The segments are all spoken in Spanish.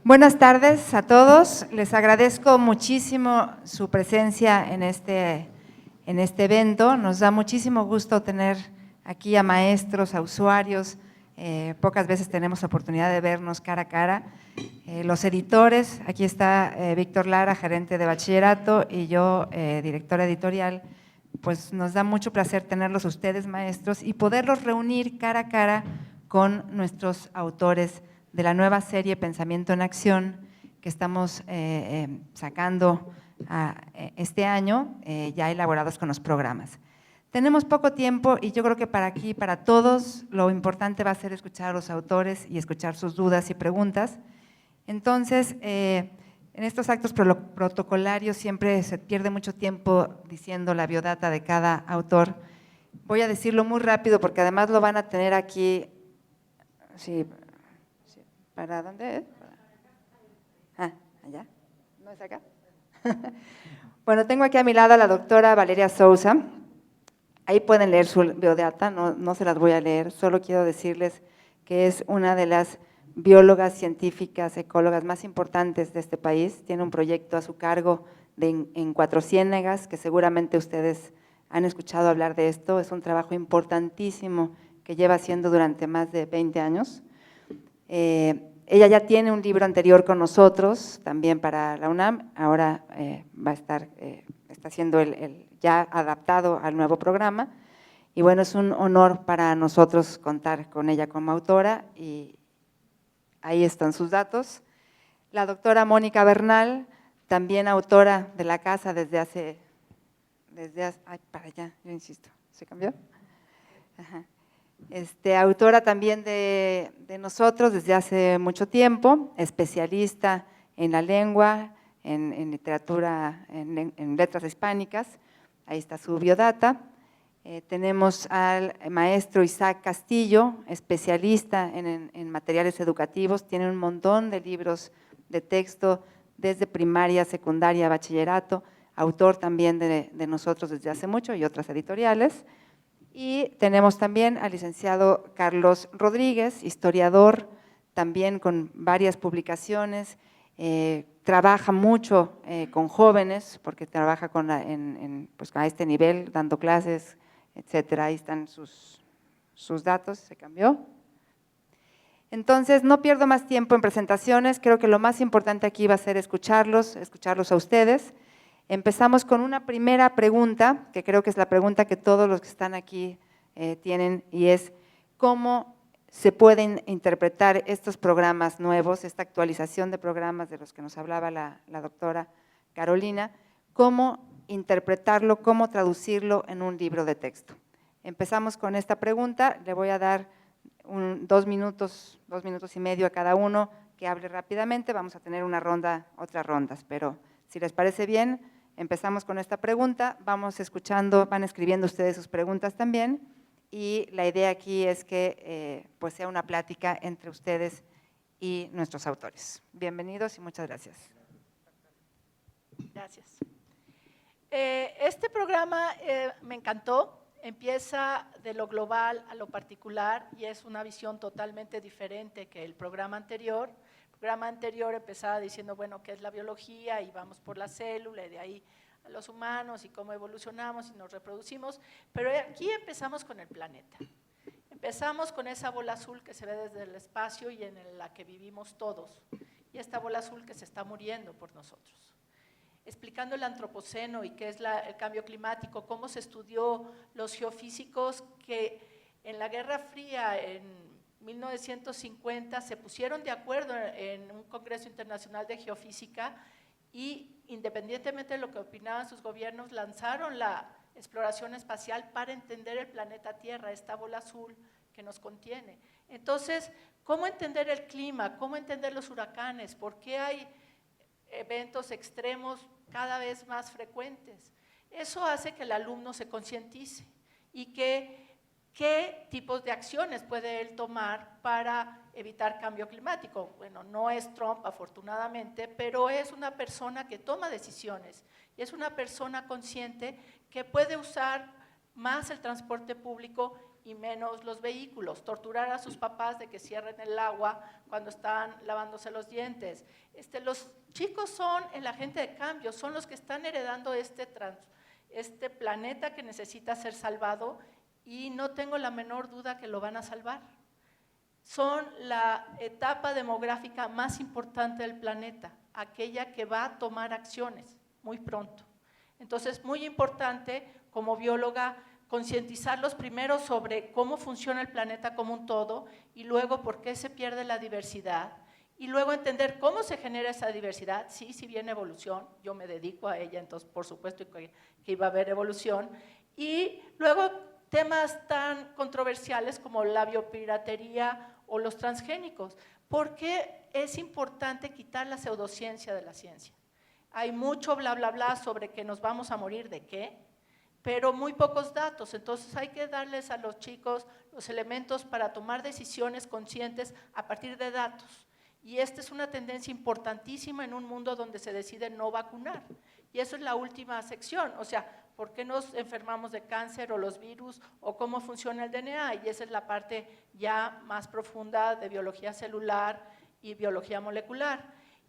Buenas tardes a todos. Les agradezco muchísimo su presencia en este evento. Nos da muchísimo gusto tener aquí a maestros, a usuarios. Pocas veces tenemos oportunidad de vernos cara a cara. Los editores, aquí está Víctor Lara, gerente de bachillerato, y yo, directora editorial. Pues nos da mucho placer tenerlos ustedes, maestros, y poderlos reunir cara a cara con nuestros autores de la nueva serie Pensamiento en Acción que estamos sacando este año, ya elaborados con los programas. Tenemos poco tiempo y yo creo que para todos, lo importante va a ser escuchar a los autores y escuchar sus dudas y preguntas. Entonces, en estos actos protocolarios siempre se pierde mucho tiempo diciendo la biodata de cada autor. Voy a decirlo muy rápido porque además lo van a tener aquí. Sí. ¿Para dónde es? ¿Allá? ¿No es acá? Bueno, tengo aquí a mi lado a la doctora Valeria Sousa. Ahí pueden leer su biodata, no se las voy a leer, solo quiero decirles que es una de las biólogas, científicas, ecólogas más importantes de este país. Tiene un proyecto a su cargo en Cuatro Ciénegas, que seguramente ustedes han escuchado hablar de esto. Es un trabajo importantísimo que lleva haciendo durante más de 20 años. Ella ya tiene un libro anterior con nosotros, también para la UNAM, ahora va a estar, está siendo ya adaptado al nuevo programa, y bueno, es un honor para nosotros contar con ella como autora, y ahí están sus datos. La doctora Mónica Bernal, también autora de la casa desde hace ay, para allá, yo insisto, ¿se cambió? Ajá. Autora también de nosotros desde hace mucho tiempo, especialista en la lengua, en literatura, en letras hispánicas. Ahí está su biodata. Tenemos al maestro Isaac Castillo, especialista en materiales educativos, tiene un montón de libros de texto desde primaria, secundaria, bachillerato, autor también de nosotros desde hace mucho y otras editoriales. Y tenemos también al licenciado Carlos Rodríguez, historiador, también con varias publicaciones, trabaja mucho con jóvenes, porque trabaja pues a este nivel, dando clases, etcétera. Ahí están sus datos, ¿se cambió? Entonces, no pierdo más tiempo en presentaciones, creo que lo más importante aquí va a ser escucharlos a ustedes. Empezamos con una primera pregunta, que creo que es la pregunta que todos los que están aquí tienen, y es ¿cómo se pueden interpretar estos programas nuevos, esta actualización de programas de los que nos hablaba la doctora Carolina? ¿Cómo interpretarlo, cómo traducirlo en un libro de texto? Empezamos con esta pregunta, le voy a dar 2 minutos y medio a cada uno que hable rápidamente, vamos a tener otras rondas, pero si les parece bien, empezamos con esta pregunta, vamos escuchando, van escribiendo ustedes sus preguntas también, y la idea aquí es que pues sea una plática entre ustedes y nuestros autores. Bienvenidos y muchas gracias. Gracias. Este programa me encantó, empieza de lo global a lo particular y es una visión totalmente diferente que el programa anterior. El programa anterior empezaba diciendo, bueno, ¿qué es la biología? Y vamos por la célula y de ahí a los humanos y cómo evolucionamos y nos reproducimos, pero aquí empezamos con el planeta. Empezamos con esa bola azul que se ve desde el espacio y en la que vivimos todos, y esta bola azul que se está muriendo por nosotros. Explicando el antropoceno y qué es el cambio climático, cómo se estudió los geofísicos que en la Guerra Fría en 1950 se pusieron de acuerdo en un Congreso Internacional de Geofísica y independientemente de lo que opinaban sus gobiernos, lanzaron la exploración espacial para entender el planeta Tierra, esta bola azul que nos contiene. Entonces, ¿cómo entender el clima? ¿Cómo entender los huracanes? ¿Por qué hay eventos extremos cada vez más frecuentes? Eso hace que el alumno se concientice y qué tipos de acciones puede él tomar para evitar cambio climático. Bueno, no es Trump, afortunadamente, pero es una persona que toma decisiones y es una persona consciente que puede usar más el transporte público y menos los vehículos, torturar a sus papás de que cierren el agua cuando están lavándose los dientes. Los chicos son el agente de cambio, son los que están heredando este planeta que necesita ser salvado y no tengo la menor duda que lo van a salvar. Son la etapa demográfica más importante del planeta, aquella que va a tomar acciones muy pronto. Entonces, muy importante como bióloga concientizarlos primero sobre cómo funciona el planeta como un todo y luego por qué se pierde la diversidad y luego entender cómo se genera esa diversidad. Sí, si viene evolución, yo me dedico a ella, entonces por supuesto que iba a haber evolución. Y luego temas tan controversiales como la biopiratería o los transgénicos. ¿Por qué es importante quitar la pseudociencia de la ciencia? Hay mucho bla, bla, bla sobre que nos vamos a morir de qué, pero muy pocos datos. Entonces hay que darles a los chicos los elementos para tomar decisiones conscientes a partir de datos. Y esta es una tendencia importantísima en un mundo donde se decide no vacunar. Y eso es la última sección, o sea, ¿por qué nos enfermamos de cáncer o los virus o cómo funciona el DNA? Y esa es la parte ya más profunda de biología celular y biología molecular.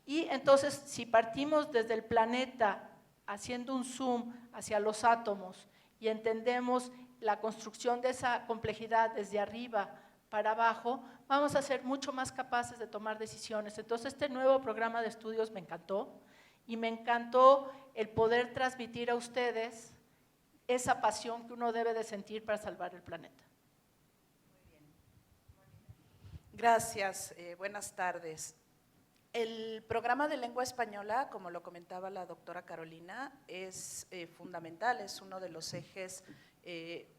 Y entonces, si partimos desde el planeta haciendo un zoom hacia los átomos y entendemos la construcción de esa complejidad desde arriba para abajo, vamos a ser mucho más capaces de tomar decisiones. Entonces, este nuevo programa de estudios me encantó y me encantó el poder transmitir a ustedes esa pasión que uno debe de sentir para salvar el planeta. Muy bien. Gracias, buenas tardes. El programa de lengua española, como lo comentaba la doctora Carolina, es fundamental, es uno de los ejes,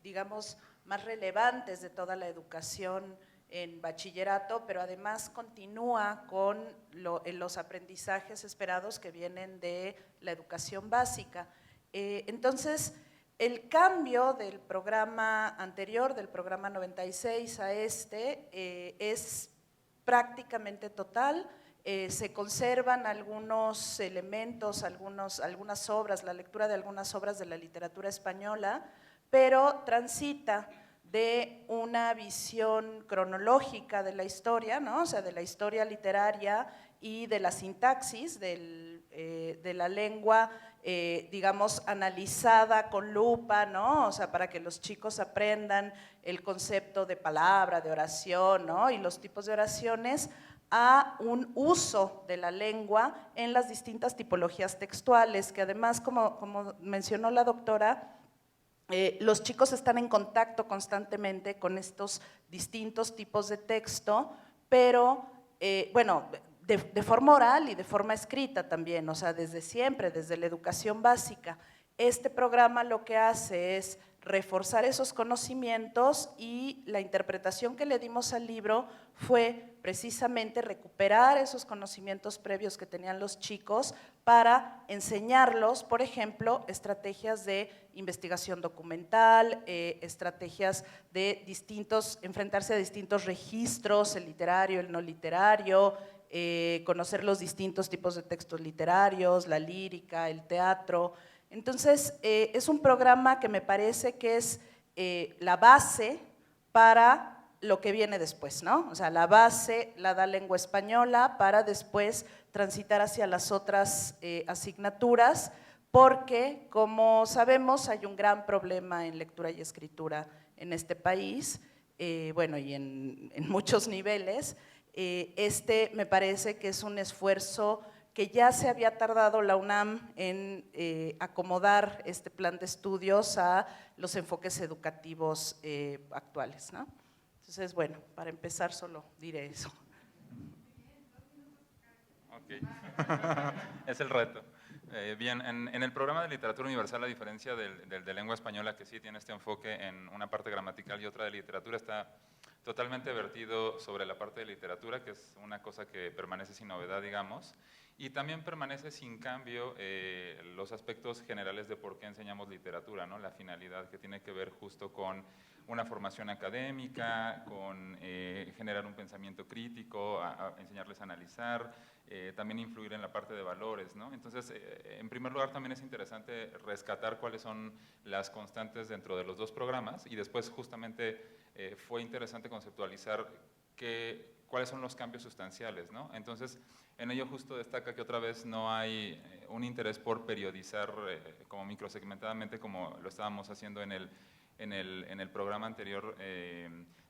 digamos, más relevantes de toda la educación en bachillerato, pero además continúa con los aprendizajes esperados que vienen de la educación básica. Entonces, el cambio del programa anterior, del programa 96 a es prácticamente total. Se conservan algunos elementos, algunas obras, la lectura de algunas obras de la literatura española, pero transita de una visión cronológica de la historia, ¿no? O sea, de la historia literaria y de la sintaxis de la lengua, digamos, analizada con lupa, ¿no? O sea, para que los chicos aprendan el concepto de palabra, de oración, ¿no? Y los tipos de oraciones, a un uso de la lengua en las distintas tipologías textuales, que además, como mencionó la doctora, los chicos están en contacto constantemente con estos distintos tipos de texto, pero, bueno, de forma oral y de forma escrita también, o sea, desde siempre, desde la educación básica. Este programa lo que hace es reforzar esos conocimientos y la interpretación que le dimos al libro fue precisamente recuperar esos conocimientos previos que tenían los chicos para enseñarlos, por ejemplo, estrategias de investigación documental, estrategias de enfrentarse a distintos registros, el literario, el no literario, conocer los distintos tipos de textos literarios, la lírica, el teatro. Entonces, es un programa que me parece que es la base para lo que viene después, ¿no? O sea, la base la da lengua española para después transitar hacia las otras asignaturas, porque, como sabemos, hay un gran problema en lectura y escritura en este país, bueno, y en muchos niveles. Me parece que es un esfuerzo que ya se había tardado la UNAM en acomodar este plan de estudios a los enfoques educativos actuales, ¿no? Entonces, bueno, para empezar solo diré eso. Ok, es el reto. Bien, en el programa de literatura universal, a diferencia del de lengua española, que sí tiene este enfoque en una parte gramatical y otra de literatura, está totalmente vertido sobre la parte de literatura, que es una cosa que permanece sin novedad, digamos, y también permanece sin cambio los aspectos generales de por qué enseñamos literatura, ¿no? La finalidad que tiene que ver justo con una formación académica, con generar un pensamiento crítico, a enseñarles a analizar, también influir en la parte de valores, ¿no? Entonces, en primer lugar, también es interesante rescatar cuáles son las constantes dentro de los dos programas y después justamente fue interesante conceptualizar cuáles son los cambios sustanciales, ¿no? Entonces, en ello justo destaca que otra vez no hay un interés por periodizar como microsegmentadamente como lo estábamos haciendo en el programa anterior,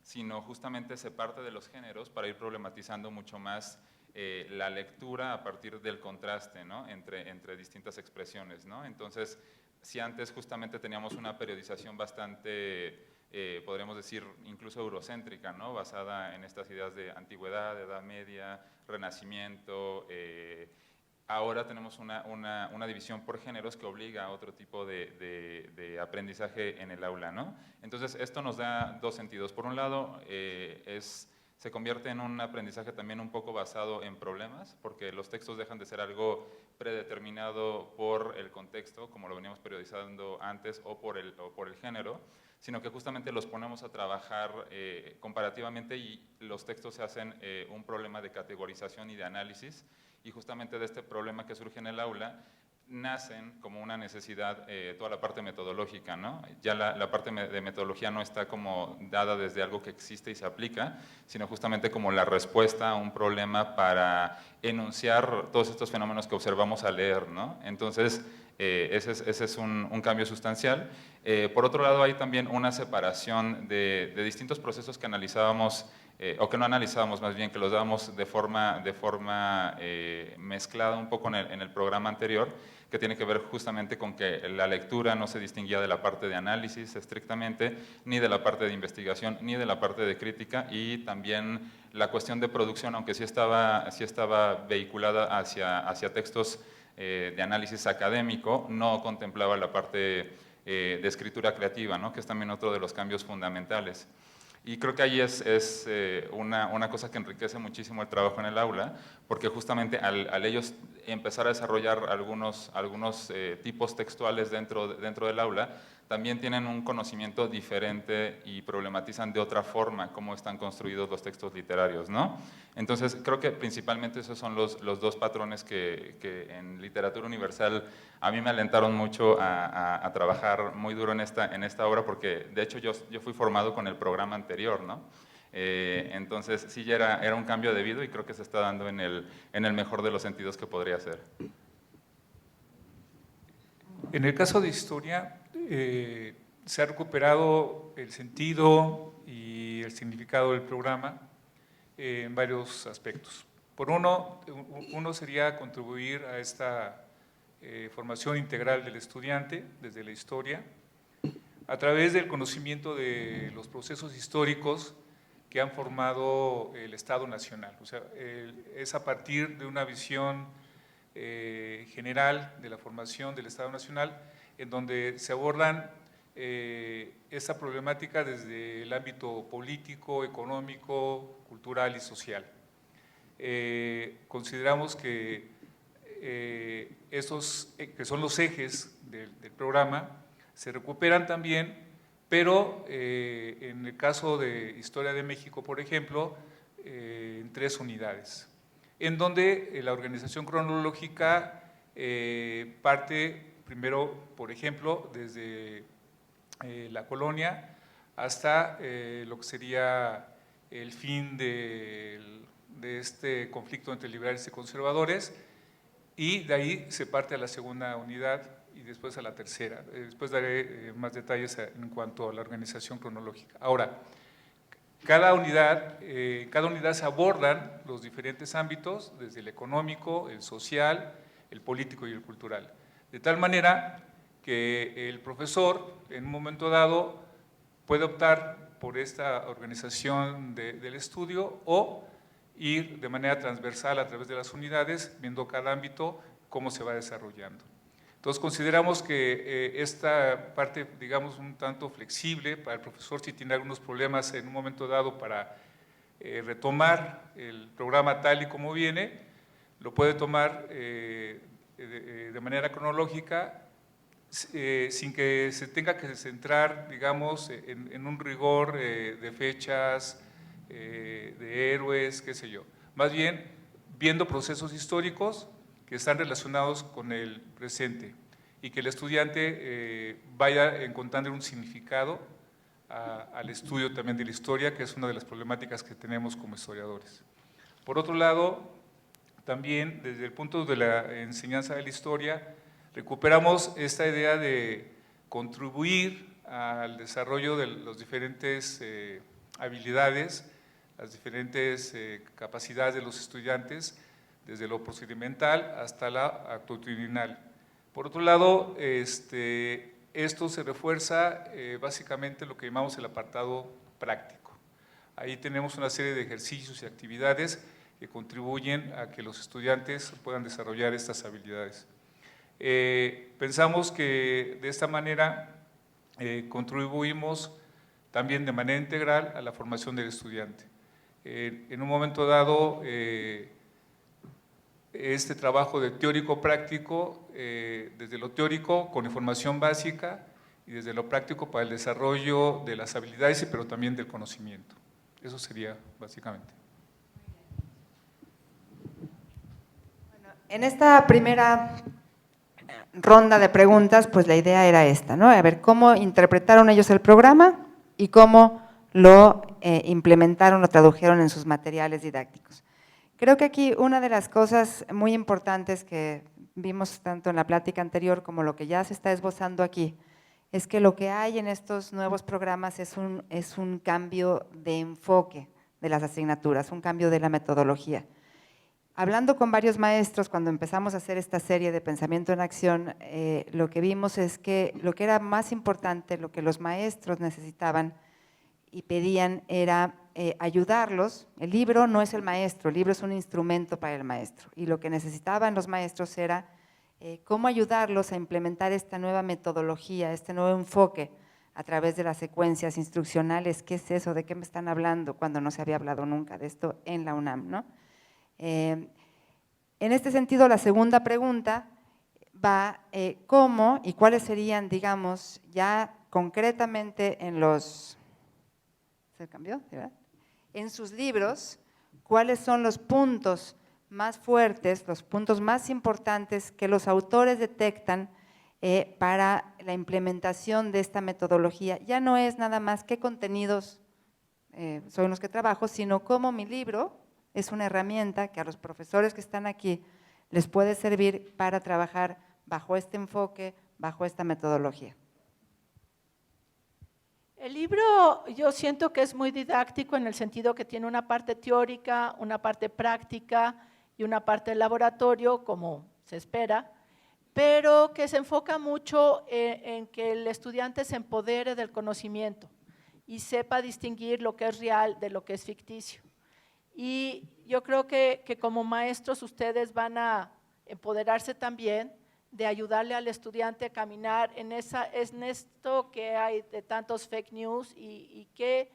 sino justamente se parte de los géneros para ir problematizando mucho más la lectura a partir del contraste, ¿no? entre distintas expresiones, ¿no? Entonces, si antes justamente teníamos una periodización bastante, podríamos decir, incluso eurocéntrica, ¿no? Basada en estas ideas de antigüedad, Edad Media, Renacimiento, ahora tenemos una división por géneros que obliga a otro tipo de aprendizaje en el aula, ¿no? Entonces, esto nos da dos sentidos. Por un lado, se convierte en un aprendizaje también un poco basado en problemas, porque los textos dejan de ser algo predeterminado por el contexto, como lo veníamos periodizando antes, o por el género, sino que justamente los ponemos a trabajar comparativamente y los textos se hacen un problema de categorización y de análisis, y justamente de este problema que surge en el aula, nacen como una necesidad toda la parte metodológica, ¿no? Ya la parte de metodología no está como dada desde algo que existe y se aplica, sino justamente como la respuesta a un problema para enunciar todos estos fenómenos que observamos al leer, ¿no? Entonces, ese es un cambio sustancial. Por otro lado, hay también una separación de distintos procesos que analizábamos, o que no analizábamos más bien, que los dábamos de forma mezclada un poco en el programa anterior, que tiene que ver justamente con que la lectura no se distinguía de la parte de análisis estrictamente, ni de la parte de investigación, ni de la parte de crítica, y también la cuestión de producción, aunque sí estaba vehiculada hacia textos de análisis académico, no contemplaba la parte de escritura creativa, ¿no? Que es también otro de los cambios fundamentales. Y creo que ahí es una cosa que enriquece muchísimo el trabajo en el aula, porque justamente al ellos empezar a desarrollar algunos tipos textuales dentro del aula, también tienen un conocimiento diferente y problematizan de otra forma cómo están construidos los textos literarios, ¿no? Entonces, creo que principalmente esos son los dos patrones que en literatura universal a mí me alentaron mucho a trabajar muy duro en esta obra, porque de hecho yo fui formado con el programa anterior, ¿no? Entonces sí ya era un cambio debido y creo que se está dando en el mejor de los sentidos que podría ser. En el caso de historia, se ha recuperado el sentido y el significado del programa en varios aspectos. Por uno sería contribuir a esta formación integral del estudiante desde la historia, a través del conocimiento de los procesos históricos que han formado el Estado Nacional. O sea, es a partir de una visión general de la formación del Estado Nacional, en donde se abordan esta problemática desde el ámbito político, económico, cultural y social. Consideramos que esos que son los ejes del programa se recuperan también, pero en el caso de Historia de México, por ejemplo, en 3 unidades, en donde la organización cronológica parte primero, por ejemplo, desde la colonia hasta lo que sería el fin de este conflicto entre liberales y conservadores, y de ahí se parte a la segunda unidad y después a la tercera. Después daré más detalles en cuanto a la organización cronológica. Ahora, cada unidad se abordan los diferentes ámbitos, desde el económico, el social, el político y el cultural. De tal manera que el profesor, en un momento dado, puede optar por esta organización del estudio o ir de manera transversal a través de las unidades, viendo cada ámbito cómo se va desarrollando. Entonces, consideramos que esta parte, digamos, un tanto flexible para el profesor, si tiene algunos problemas en un momento dado para retomar el programa tal y como viene, lo puede tomar de manera cronológica, sin que se tenga que centrar, digamos, en un rigor de fechas, de héroes, qué sé yo. Más bien, viendo procesos históricos que están relacionados con el presente y que el estudiante vaya encontrando un significado al estudio también de la historia, que es una de las problemáticas que tenemos como historiadores. Por otro lado, también desde el punto de la enseñanza de la historia, recuperamos esta idea de contribuir al desarrollo de las diferentes habilidades, las diferentes capacidades de los estudiantes, desde lo procedimental hasta la actitudinal. Por otro lado, esto se refuerza básicamente lo que llamamos el apartado práctico. Ahí tenemos una serie de ejercicios y actividades que contribuyen a que los estudiantes puedan desarrollar estas habilidades. Pensamos que de esta manera contribuimos también de manera integral a la formación del estudiante. En un momento dado, este trabajo de teórico-práctico, desde lo teórico con información básica y desde lo práctico para el desarrollo de las habilidades, pero también del conocimiento. Eso sería básicamente. En esta primera ronda de preguntas, pues la idea era esta, ¿no? A ver, ¿cómo interpretaron ellos el programa y cómo lo implementaron, lo tradujeron en sus materiales didácticos? Creo que aquí una de las cosas muy importantes que vimos tanto en la plática anterior como lo que ya se está esbozando aquí, es que lo que hay en estos nuevos programas es un cambio de enfoque de las asignaturas, un cambio de la metodología. Hablando con varios maestros, cuando empezamos a hacer esta serie de Pensamiento en Acción, lo que vimos es que lo que era más importante, lo que los maestros necesitaban y pedían era ayudarlos. El libro no es el maestro, el libro es un instrumento para el maestro, y lo que necesitaban los maestros era cómo ayudarlos a implementar esta nueva metodología, este nuevo enfoque a través de las secuencias instruccionales. ¿Qué es eso? ¿De qué me están hablando? Cuando no se había hablado nunca de esto en la UNAM, ¿no? En este sentido, la segunda pregunta va cómo y cuáles serían, digamos, ya concretamente en los… ¿Se cambió? ¿Verdad? En sus libros, cuáles son los puntos más fuertes, los puntos más importantes que los autores detectan para la implementación de esta metodología. Ya no es nada más qué contenidos son los que trabajo, sino cómo mi libro es una herramienta que a los profesores que están aquí les puede servir para trabajar bajo este enfoque, bajo esta metodología. El libro yo siento que es muy didáctico en el sentido que tiene una parte teórica, una parte práctica y una parte de laboratorio, como se espera, pero que se enfoca mucho en que el estudiante se empodere del conocimiento y sepa distinguir lo que es real de lo que es ficticio. Y yo creo que como maestros ustedes van a empoderarse también de ayudarle al estudiante a caminar en esto que hay de tantos fake news y qué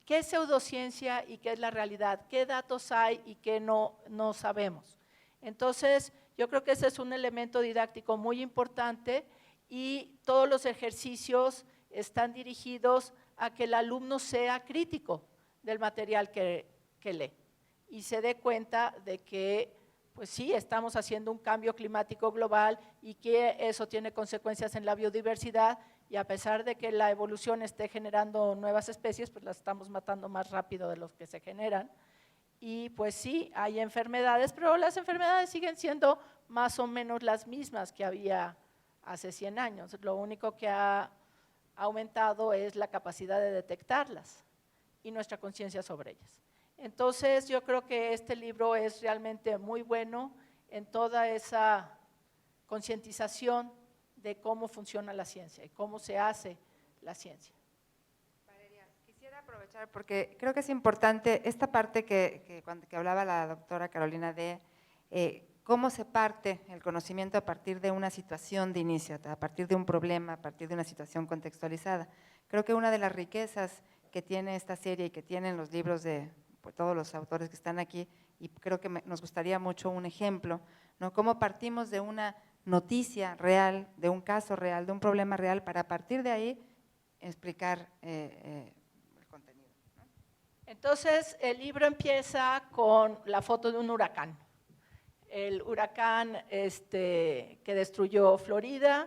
es pseudociencia y qué es la realidad, qué datos hay y qué no sabemos. Entonces, yo creo que ese es un elemento didáctico muy importante y todos los ejercicios están dirigidos a que el alumno sea crítico del material que lee y se dé cuenta de que pues sí, estamos haciendo un cambio climático global y que eso tiene consecuencias en la biodiversidad y a pesar de que la evolución esté generando nuevas especies, pues las estamos matando más rápido de los que se generan. Y pues sí, hay enfermedades, pero las enfermedades siguen siendo más o menos las mismas que había hace 100 años. Lo único que ha aumentado es la capacidad de detectarlas y nuestra conciencia sobre ellas. Entonces, yo creo que este libro es realmente muy bueno en toda esa concientización de cómo funciona la ciencia y cómo se hace la ciencia. Valeria, quisiera aprovechar porque creo que es importante esta parte que hablaba la doctora Carolina de cómo se parte el conocimiento a partir de una situación de inicio, a partir de un problema, a partir de una situación contextualizada. Creo que una de las riquezas que tiene esta serie y que tienen los libros de todos los autores que están aquí, y creo que nos gustaría mucho un ejemplo, ¿no? Cómo partimos de una noticia real, de un caso real, de un problema real, para a partir de ahí explicar el contenido, ¿no? Entonces, el libro empieza con la foto de un huracán. El huracán que destruyó Florida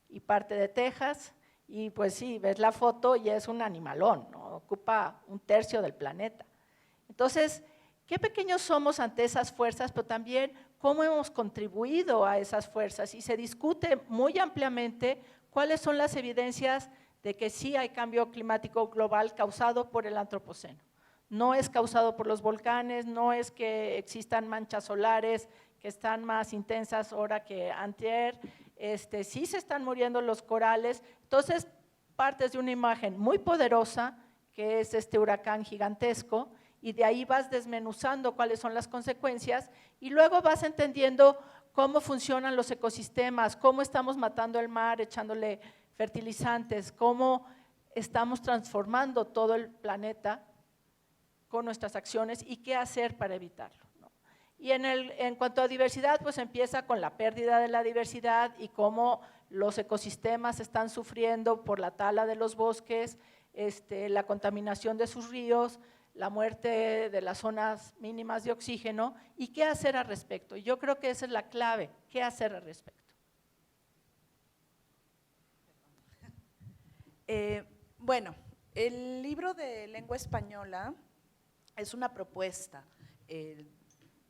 y parte de Texas, Y pues sí, ves la foto y es un animalón, ¿no? Ocupa 1/3 del planeta. Entonces, qué pequeños somos ante esas fuerzas, pero también cómo hemos contribuido a esas fuerzas. Y se discute muy ampliamente cuáles son las evidencias de que sí hay cambio climático global causado por el antropoceno. No es causado por los volcanes, no es que existan manchas solares que están más intensas ahora que antier, sí se están muriendo los corales. Entonces, partes de una imagen muy poderosa, que es este huracán gigantesco, y de ahí vas desmenuzando cuáles son las consecuencias y luego vas entendiendo cómo funcionan los ecosistemas, cómo estamos matando el mar echándole fertilizantes, cómo estamos transformando todo el planeta con nuestras acciones y qué hacer para evitarlo, ¿no? Y en cuanto a diversidad, pues empieza con la pérdida de la diversidad y cómo los ecosistemas están sufriendo por la tala de los bosques, la contaminación de sus ríos, la muerte de las zonas mínimas de oxígeno y qué hacer al respecto. Y yo creo que esa es la clave, qué hacer al respecto. Bueno, el libro de lengua española es una propuesta.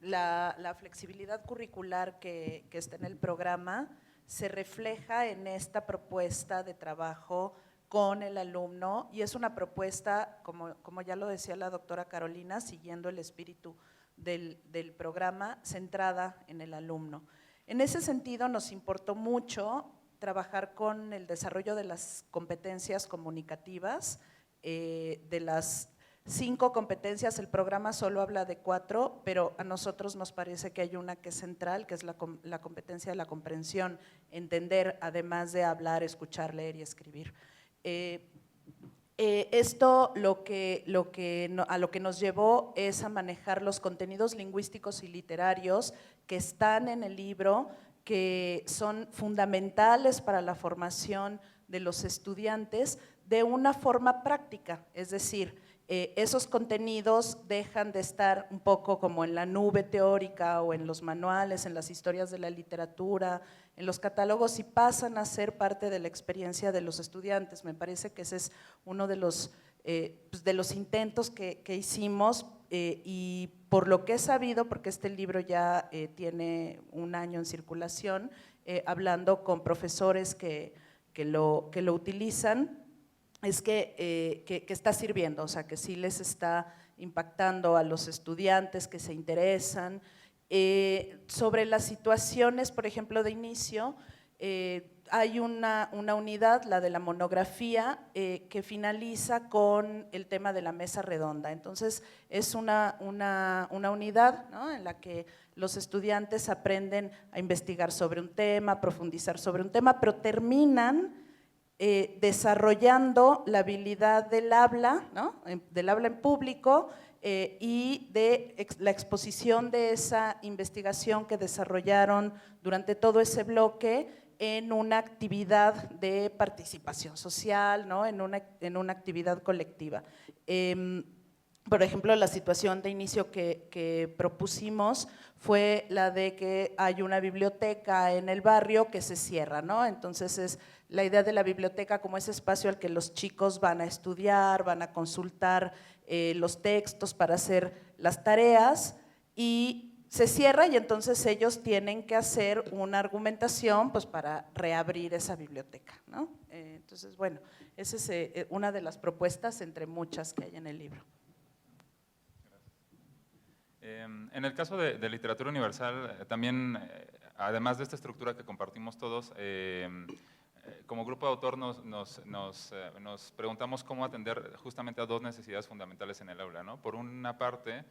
La flexibilidad curricular que está en el programa se refleja en esta propuesta de trabajo con el alumno y es una propuesta, como ya lo decía la doctora Carolina, siguiendo el espíritu del programa, centrada en el alumno. En ese sentido nos importó mucho trabajar con el desarrollo de las competencias comunicativas, de las 5 competencias, el programa solo habla de 4, pero a nosotros nos parece que hay una que es central, que es la competencia de la comprensión, entender, además de hablar, escuchar, leer y escribir. Esto a lo que nos llevó es a manejar los contenidos lingüísticos y literarios que están en el libro, que son fundamentales para la formación de los estudiantes de una forma práctica, es decir, esos contenidos dejan de estar un poco como en la nube teórica o en los manuales, en las historias de la literatura, en los catálogos y pasan a ser parte de la experiencia de los estudiantes. Me parece que ese es uno de los intentos que hicimos y por lo que he sabido, porque este libro ya tiene 1 año en circulación, hablando con profesores que lo utilizan, es que está sirviendo, o sea, que sí les está impactando a los estudiantes que se interesan. Sobre las situaciones, por ejemplo, de inicio, hay una unidad, la de la monografía, que finaliza con el tema de la mesa redonda. Entonces, es una unidad, ¿no?, en la que los estudiantes aprenden a investigar sobre un tema, a profundizar sobre un tema, pero terminan desarrollando la habilidad del habla, ¿no?, del habla en público y de la exposición de esa investigación que desarrollaron durante todo ese bloque en una actividad de participación social, ¿no?, en una actividad colectiva. Por ejemplo, la situación de inicio que propusimos fue la de que hay una biblioteca en el barrio que se cierra, ¿no? Entonces es la idea de la biblioteca como ese espacio al que los chicos van a estudiar, van a consultar los textos para hacer las tareas y se cierra y entonces ellos tienen que hacer una argumentación pues para reabrir esa biblioteca, ¿no? Entonces, bueno, esa es una de las propuestas entre muchas que hay en el libro. En el caso de literatura universal, también, además de esta estructura que compartimos todos, como grupo de autor nos preguntamos cómo atender justamente a 2 necesidades fundamentales en el aula, ¿no? Por una parte,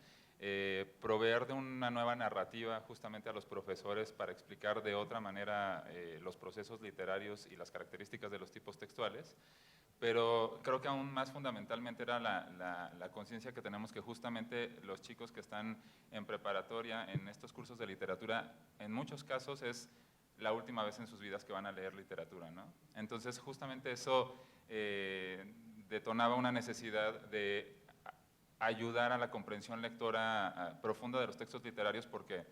proveer de una nueva narrativa justamente a los profesores para explicar de otra manera los procesos literarios y las características de los tipos textuales, pero creo que aún más fundamentalmente era la conciencia que tenemos que justamente los chicos que están en preparatoria en estos cursos de literatura, en muchos casos es la última vez en sus vidas que van a leer literatura, ¿no? Entonces justamente eso detonaba una necesidad de ayudar a la comprensión lectora profunda de los textos literarios, porque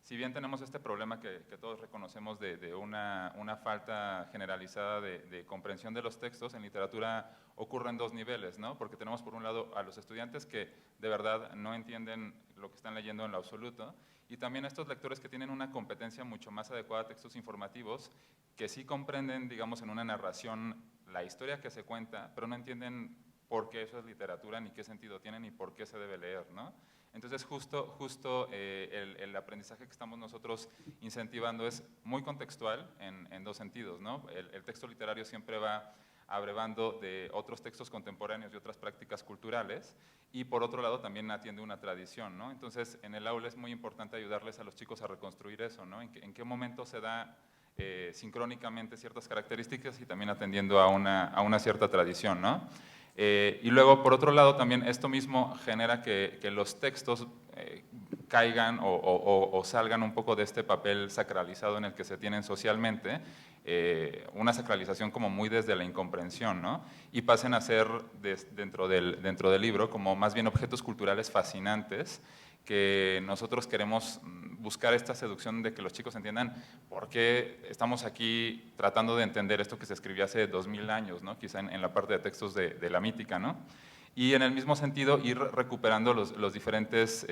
si bien tenemos este problema que todos reconocemos de una falta generalizada de comprensión de los textos, en literatura ocurre en dos niveles, ¿no? Porque tenemos por un lado a los estudiantes que de verdad no entienden lo que están leyendo en lo absoluto, y también estos lectores que tienen una competencia mucho más adecuada a textos informativos, que sí comprenden, digamos, en una narración la historia que se cuenta, pero no entienden por qué eso es literatura, ni qué sentido tiene, ni por qué se debe leer, ¿no? Entonces, justo el aprendizaje que estamos nosotros incentivando es muy contextual en dos sentidos, ¿no? El texto literario siempre va abrevando de otros textos contemporáneos y otras prácticas culturales, y por otro lado también atiende una tradición, ¿no? Entonces, en el aula es muy importante ayudarles a los chicos a reconstruir eso, ¿no? En qué momento se da sincrónicamente ciertas características y también atendiendo a una cierta tradición, ¿no? Y luego, por otro lado, también esto mismo genera que los textos caigan o salgan un poco de este papel sacralizado en el que se tienen socialmente, una sacralización como muy desde la incomprensión, ¿no? Y pasen a ser dentro del libro como más bien objetos culturales fascinantes, que nosotros queremos buscar esta seducción de que los chicos entiendan por qué estamos aquí tratando de entender esto que se escribió hace 2000 años, ¿no? Quizá en la parte de textos de la mítica, ¿no? Y en el mismo sentido ir recuperando los diferentes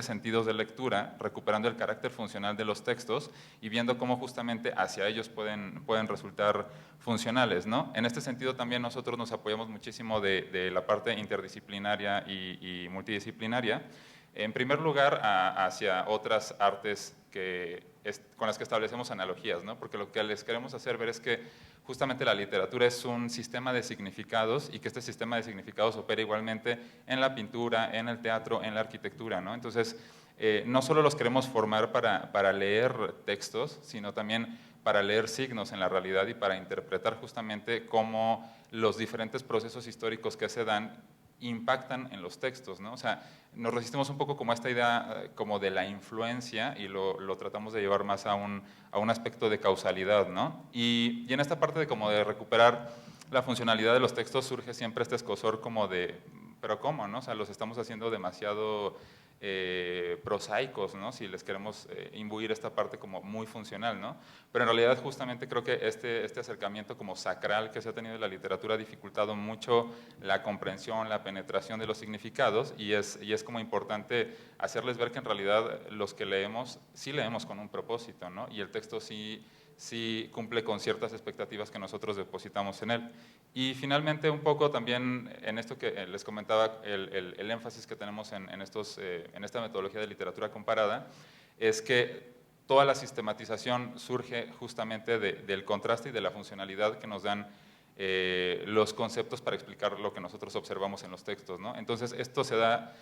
sentidos de lectura, recuperando el carácter funcional de los textos y viendo cómo justamente hacia ellos pueden resultar funcionales, ¿no? En este sentido también nosotros nos apoyamos muchísimo de la parte interdisciplinaria y multidisciplinaria. En primer lugar, hacia otras artes con las que establecemos analogías, ¿no? Porque lo que les queremos hacer ver es que justamente la literatura es un sistema de significados y que este sistema de significados opera igualmente en la pintura, en el teatro, en la arquitectura, ¿no? Entonces, no solo los queremos formar para leer textos, sino también para leer signos en la realidad y para interpretar justamente cómo los diferentes procesos históricos que se dan impactan en los textos, ¿no? O sea, nos resistimos un poco como a esta idea como de la influencia y lo tratamos de llevar más a un aspecto de causalidad, ¿no? Y en esta parte de como de recuperar la funcionalidad de los textos surge siempre este escozor como de, ¿pero cómo, no? O sea, los estamos haciendo demasiado prosaicos, ¿no? Si les queremos imbuir esta parte como muy funcional, ¿no? Pero en realidad justamente creo que este acercamiento como sacral que se ha tenido en la literatura ha dificultado mucho la comprensión, la penetración de los significados y es como importante hacerles ver que en realidad los que leemos, sí leemos con un propósito, ¿no? Y el texto sí cumple con ciertas expectativas que nosotros depositamos en él. Y finalmente un poco también en esto que les comentaba, el énfasis que tenemos en esta metodología de literatura comparada, es que toda la sistematización surge justamente del contraste y de la funcionalidad que nos dan los conceptos para explicar lo que nosotros observamos en los textos, ¿no? Entonces esto se da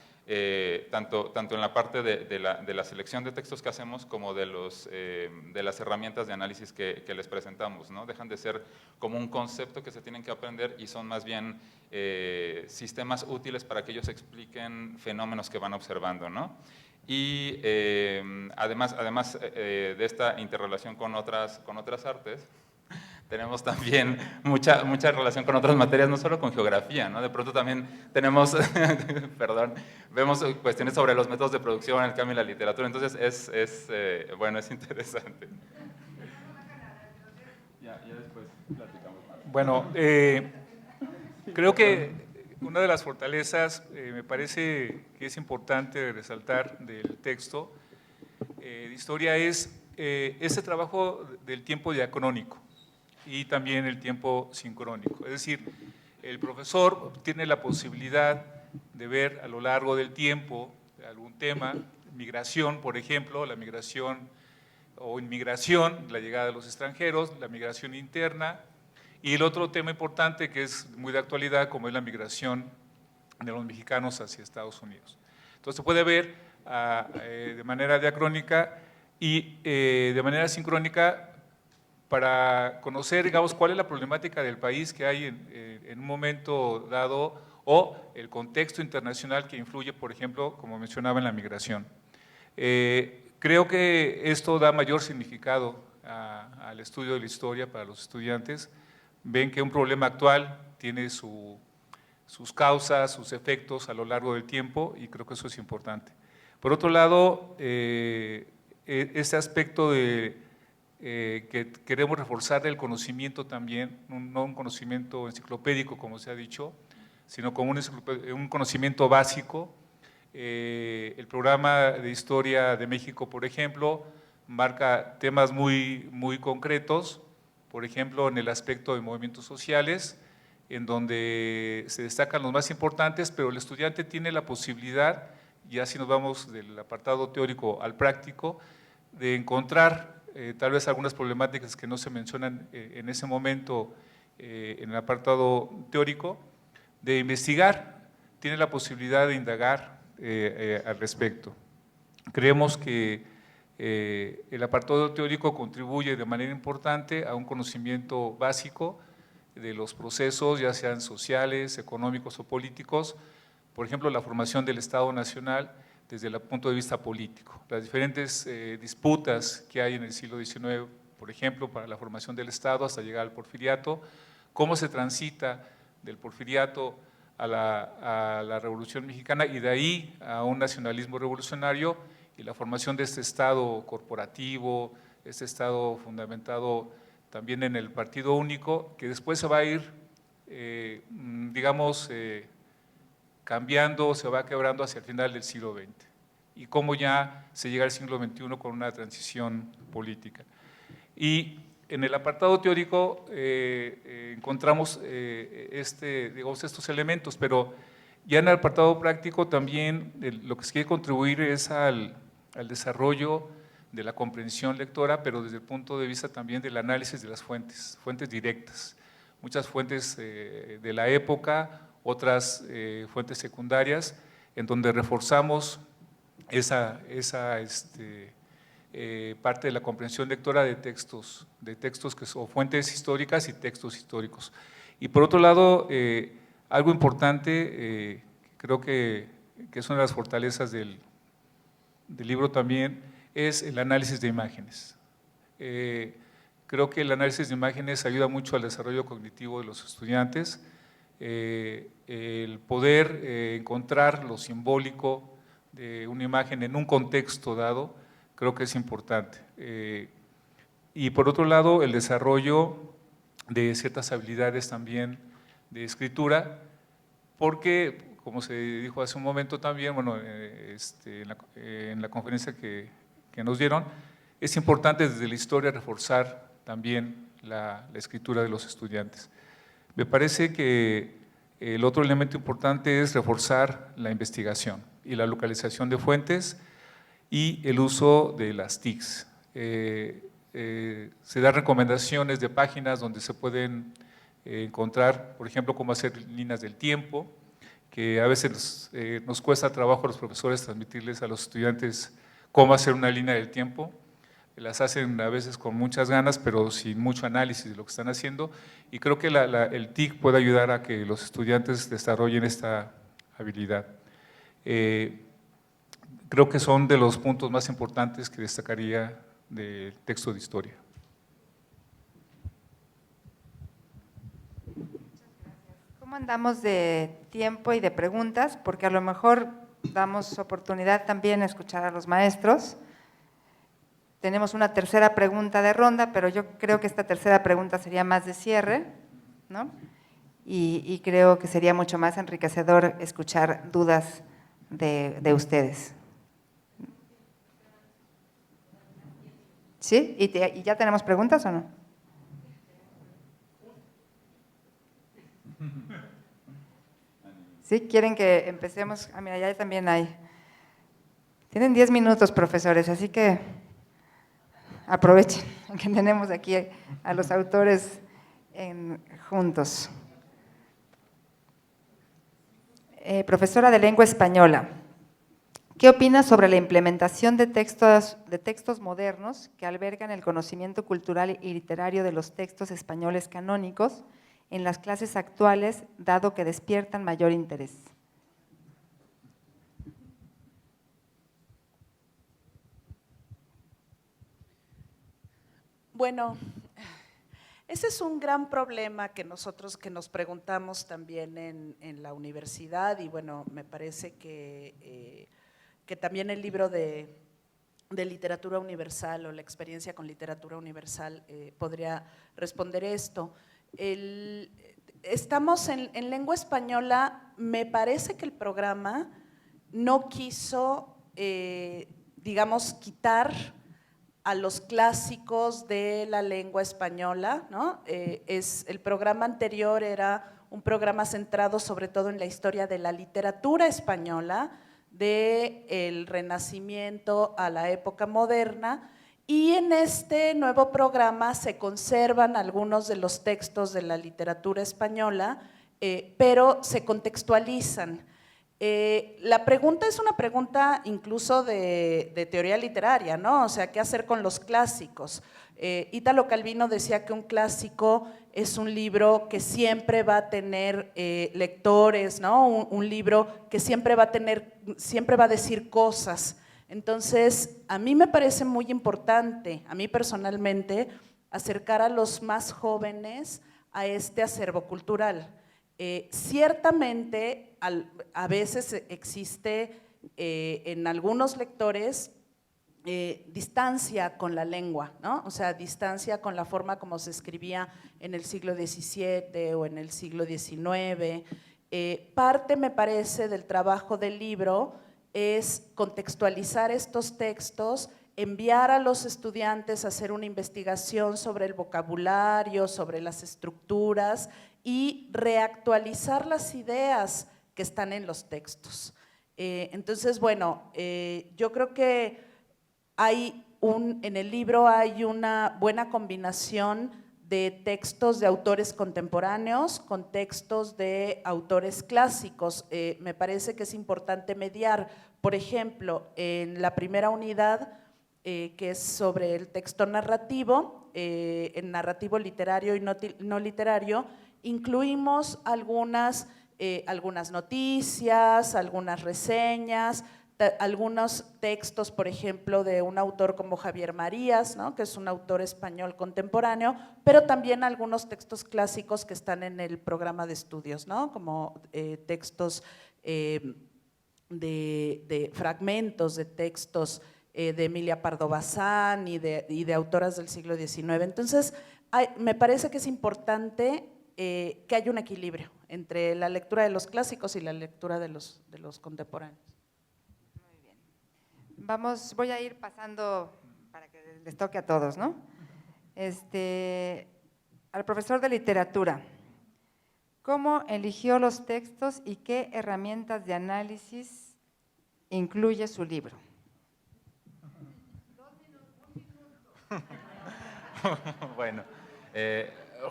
tanto en la parte de la selección de textos que hacemos como de las herramientas de análisis que les presentamos, ¿no? Dejan de ser como un concepto que se tienen que aprender y son más bien sistemas útiles para que ellos expliquen fenómenos que van observando, ¿no? Y además de esta interrelación con otras artes, tenemos también mucha relación con otras materias, no solo con geografía, ¿no? De pronto también tenemos, vemos cuestiones sobre los métodos de producción, el cambio en la literatura, entonces es interesante. Ya después platicamos más. Bueno, creo que una de las fortalezas, me parece que es importante resaltar del texto de historia es ese trabajo del tiempo diacrónico y también el tiempo sincrónico. Es decir, el profesor tiene la posibilidad de ver a lo largo del tiempo algún tema, migración, por ejemplo, la migración o inmigración, la llegada de los extranjeros, la migración interna, y el otro tema importante que es muy de actualidad, como es la migración de los mexicanos hacia Estados Unidos. Entonces se puede ver de manera diacrónica y de manera sincrónica para conocer, digamos, cuál es la problemática del país que hay en un momento dado o el contexto internacional que influye, por ejemplo, como mencionaba, en la migración. Creo que esto da mayor significado al estudio de la historia para los estudiantes. Ven que un problema actual tiene sus causas, sus efectos a lo largo del tiempo y creo que eso es importante. Por otro lado, este aspecto de que queremos reforzar el conocimiento también, no un conocimiento enciclopédico como se ha dicho, sino como un conocimiento básico. El programa de Historia de México, por ejemplo, marca temas muy concretos, por ejemplo, en el aspecto de movimientos sociales, en donde se destacan los más importantes, pero el estudiante tiene la posibilidad, y así nos vamos del apartado teórico al práctico, de encontrar tal vez algunas problemáticas que no se mencionan en ese momento en el apartado teórico, de investigar, tiene la posibilidad de indagar al respecto. Creemos que el apartado teórico contribuye de manera importante a un conocimiento básico de los procesos, ya sean sociales, económicos o políticos, por ejemplo, la formación del Estado Nacional desde el punto de vista político, las diferentes disputas que hay en el siglo XIX, por ejemplo, para la formación del Estado hasta llegar al porfiriato, cómo se transita del porfiriato a la Revolución Mexicana y de ahí a un nacionalismo revolucionario y la formación de este Estado corporativo, este Estado fundamentado también en el partido único, que después se va a ir, digamos, cambiando, se va quebrando hacia el final del siglo XX, y cómo ya se llega al siglo XXI con una transición política. Y en el apartado teórico encontramos estos elementos, pero ya en el apartado práctico también lo que se quiere contribuir es al desarrollo de la comprensión lectora, pero desde el punto de vista también del análisis de las fuentes directas. Muchas fuentes de la época, otras fuentes secundarias, en donde reforzamos esa parte de la comprensión lectora de textos que son fuentes históricas y textos históricos. Y por otro lado, algo importante, creo que es una de las fortalezas del libro también, es el análisis de imágenes. Creo que el análisis de imágenes ayuda mucho al desarrollo cognitivo de los estudiantes, el poder encontrar lo simbólico de una imagen en un contexto dado, creo que es importante. Y por otro lado, el desarrollo de ciertas habilidades también de escritura, porque, como se dijo hace un momento también, bueno, en la conferencia que nos dieron, es importante desde la historia reforzar también la escritura de los estudiantes. Me parece que el otro elemento importante es reforzar la investigación y la localización de fuentes y el uso de las TICs. Se dan recomendaciones de páginas donde se pueden encontrar, por ejemplo, cómo hacer líneas del tiempo, que a veces nos cuesta trabajo a los profesores transmitirles a los estudiantes cómo hacer una línea del tiempo. Las hacen a veces con muchas ganas, pero sin mucho análisis de lo que están haciendo, y creo que el TIC puede ayudar a que los estudiantes desarrollen esta habilidad. Creo que son de los puntos más importantes que destacaría del texto de historia. ¿Cómo andamos de tiempo y de preguntas? Porque a lo mejor damos oportunidad también a escuchar a los maestros. Tenemos una tercera pregunta de ronda, pero yo creo que esta tercera pregunta sería más de cierre, ¿no? Y creo que sería mucho más enriquecedor escuchar dudas de ustedes. ¿Sí? ¿Y ya tenemos preguntas o no? ¿Sí? ¿Quieren que empecemos? Ah, mira, ya también hay. Tienen 10 minutos, profesores, así que aprovechen que tenemos aquí a los autores juntos. Profesora de Lengua Española, ¿qué opina sobre la implementación de textos modernos que albergan el conocimiento cultural y literario de los textos españoles canónicos en las clases actuales, dado que despiertan mayor interés? Bueno, ese es un gran problema que nos preguntamos también en la universidad, y bueno, me parece que también el libro de de literatura universal o la experiencia con literatura universal podría responder esto. Estamos en lengua española, me parece que el programa no quiso, digamos, quitar a los clásicos de la lengua española, ¿no? El programa anterior era un programa centrado sobre todo en la historia de la literatura española, del Renacimiento a la época moderna, y en este nuevo programa se conservan algunos de los textos de la literatura española, pero se contextualizan. La pregunta es una pregunta incluso de teoría literaria, ¿no? O sea, ¿qué hacer con los clásicos? Ítalo Calvino decía que un clásico es un libro que siempre va a tener lectores, ¿no? Un libro que siempre va a decir cosas. Entonces, a mí me parece muy importante, a mí personalmente, acercar a los más jóvenes a este acervo cultural. Ciertamente, a veces existe en algunos lectores distancia con la lengua, ¿no? O sea, distancia con la forma como se escribía en el siglo XVII o en el siglo XIX. Parte, me parece, del trabajo del libro es contextualizar estos textos, enviar a los estudiantes a hacer una investigación sobre el vocabulario, sobre las estructuras y reactualizar las ideas que están en los textos. Entonces, bueno, yo creo que en el libro hay una buena combinación de textos de autores contemporáneos con textos de autores clásicos. Me parece que es importante mediar, por ejemplo, en la primera unidad, que es sobre el texto narrativo, en narrativo literario y no literario, incluimos algunas noticias, algunas reseñas, algunos textos, por ejemplo, de un autor como Javier Marías, ¿no? Que es un autor español contemporáneo, pero también algunos textos clásicos que están en el programa de estudios, ¿no? Como textos de fragmentos de textos de Emilia Pardo Bazán y de autoras del siglo XIX. Entonces, me parece que es importante que haya un equilibrio entre la lectura de los clásicos y la lectura de los contemporáneos. Voy a ir pasando para que les toque a todos, ¿no? Al profesor de literatura, ¿cómo eligió los textos y qué herramientas de análisis incluye su libro? Bueno,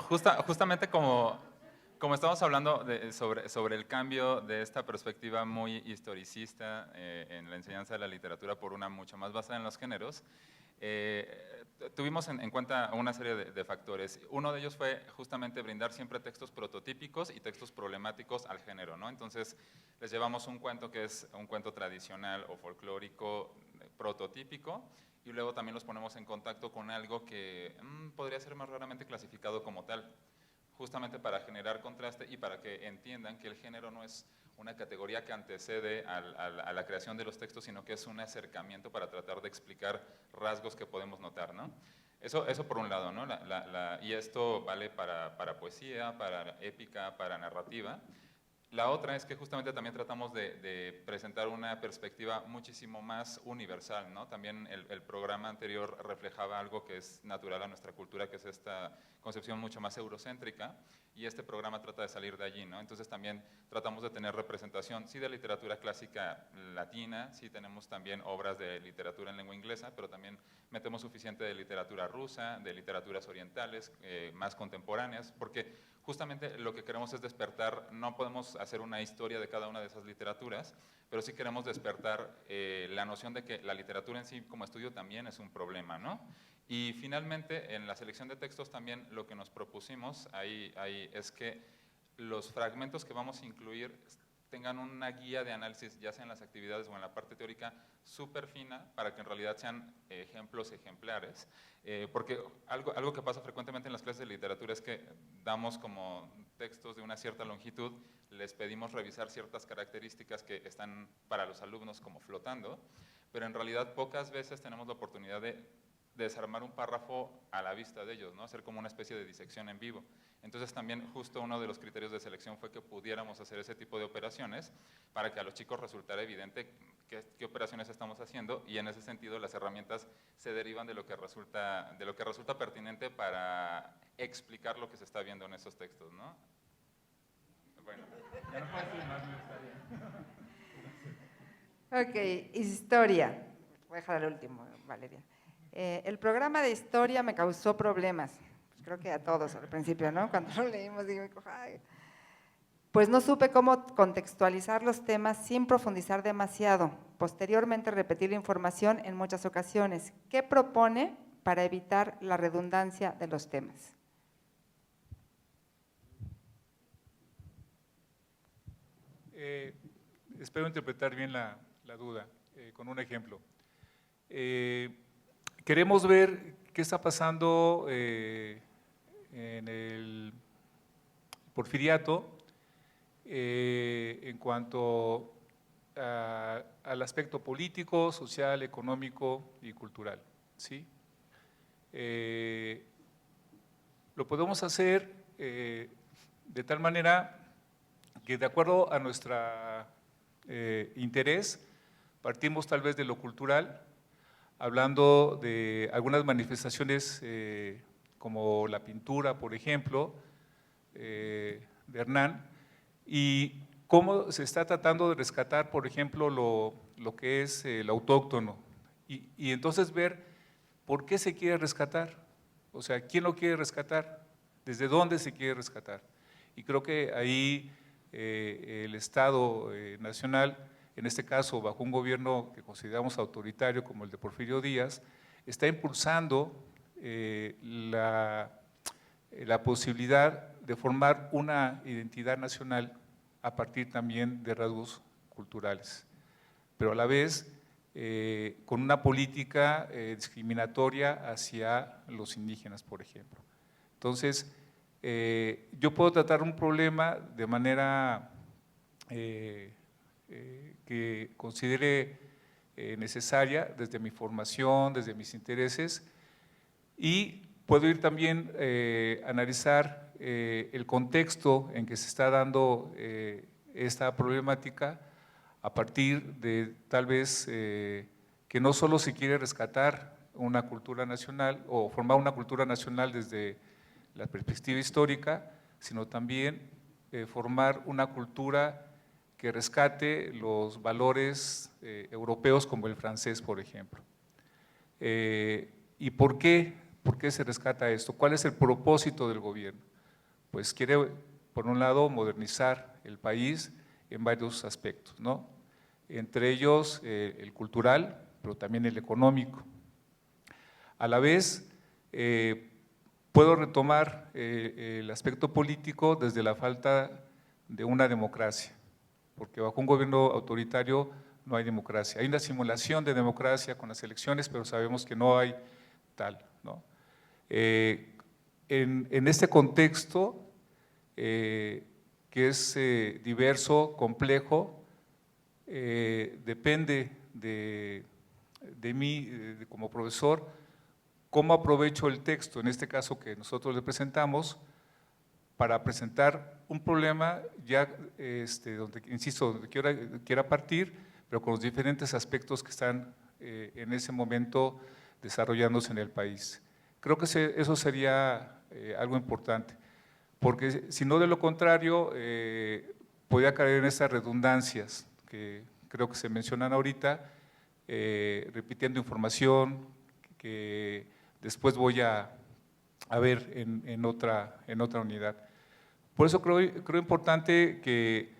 justamente como estamos hablando sobre el cambio de esta perspectiva muy historicista en la enseñanza de la literatura por una mucho más basada en los géneros, tuvimos en cuenta una serie de factores. Uno de ellos fue justamente brindar siempre textos prototípicos y textos problemáticos al género, ¿no? Entonces, les llevamos un cuento que es un cuento tradicional o folclórico prototípico, y luego también los ponemos en contacto con algo que podría ser más raramente clasificado como tal, justamente para generar contraste y para que entiendan que el género no es una categoría que antecede a la creación de los textos, sino que es un acercamiento para tratar de explicar rasgos que podemos notar, ¿no? Eso por un lado, ¿no? Y esto vale para poesía, para épica, para narrativa. La otra es que justamente también tratamos de presentar una perspectiva muchísimo más universal, ¿no? También el programa anterior reflejaba algo que es natural a nuestra cultura, que es esta concepción mucho más eurocéntrica, y este programa trata de salir de allí, ¿no? Entonces también tratamos de tener representación, sí, de literatura clásica latina, sí tenemos también obras de literatura en lengua inglesa, pero también metemos suficiente de literatura rusa, de literaturas orientales, más contemporáneas, porque justamente lo que queremos es despertar. No podemos hacer una historia de cada una de esas literaturas, pero sí queremos despertar la noción de que la literatura en sí como estudio también es un problema, ¿no? Y finalmente, en la selección de textos también lo que nos propusimos ahí es que los fragmentos que vamos a incluir tengan una guía de análisis, ya sea en las actividades o en la parte teórica, súper fina, para que en realidad sean ejemplos ejemplares, porque algo que pasa frecuentemente en las clases de literatura es que damos como textos de una cierta longitud, les pedimos revisar ciertas características que están para los alumnos como flotando, pero en realidad pocas veces tenemos la oportunidad de desarmar un párrafo a la vista de ellos, ¿no? Hacer como una especie de disección en vivo. Entonces también justo uno de los criterios de selección fue que pudiéramos hacer ese tipo de operaciones para que a los chicos resultara evidente qué operaciones estamos haciendo, y en ese sentido las herramientas se derivan de lo que resulta pertinente para explicar lo que se está viendo en esos textos, ¿no? Bueno, ya no puedo decir más, está bien. Ok, historia. Voy a dejar el último, Valeria. El programa de historia me causó problemas. Pues creo que a todos al principio, ¿no? Cuando lo leímos, digo, ay. Pues no supe cómo contextualizar los temas sin profundizar demasiado. Posteriormente repetir la información en muchas ocasiones. ¿Qué propone para evitar la redundancia de los temas? Espero interpretar bien la duda con un ejemplo. Queremos ver qué está pasando en el Porfiriato en cuanto al aspecto político, social, económico y cultural, ¿sí? Lo podemos hacer de tal manera que, de acuerdo a nuestro interés, partimos tal vez de lo cultural, hablando de algunas manifestaciones como la pintura, por ejemplo, de Hernán, y cómo se está tratando de rescatar, por ejemplo, lo que es el autóctono, y entonces ver por qué se quiere rescatar, o sea, quién lo quiere rescatar, desde dónde se quiere rescatar. Y creo que ahí el Estado nacional, en este caso bajo un gobierno que consideramos autoritario como el de Porfirio Díaz, está impulsando la posibilidad de formar una identidad nacional a partir también de rasgos culturales, pero a la vez con una política discriminatoria hacia los indígenas, por ejemplo. Entonces, yo puedo tratar un problema de manera que considere necesaria desde mi formación, desde mis intereses, y puedo ir también a analizar el contexto en que se está dando esta problemática a partir de tal vez que no solo se quiere rescatar una cultura nacional o formar una cultura nacional desde la perspectiva histórica, sino también formar una cultura que rescate los valores europeos como el francés, por ejemplo. ¿Y por qué? ¿Por qué se rescata esto? ¿Cuál es el propósito del gobierno? Pues quiere, por un lado, modernizar el país en varios aspectos, ¿no? Entre ellos el cultural, pero también el económico. A la vez, puedo retomar el aspecto político desde la falta de una democracia, porque bajo un gobierno autoritario no hay democracia. Hay una simulación de democracia con las elecciones, pero sabemos que no hay tal, ¿no? En este contexto, que es diverso, complejo, depende de mí como profesor, cómo aprovecho el texto, en este caso que nosotros le presentamos, para presentar un problema ya, donde, insisto, donde quiera partir, pero con los diferentes aspectos que están en ese momento desarrollándose en el país. Creo que eso sería algo importante, porque si no, de lo contrario, podría caer en estas redundancias que creo que se mencionan ahorita, repitiendo información que después voy a ver en otra unidad. Por eso creo importante que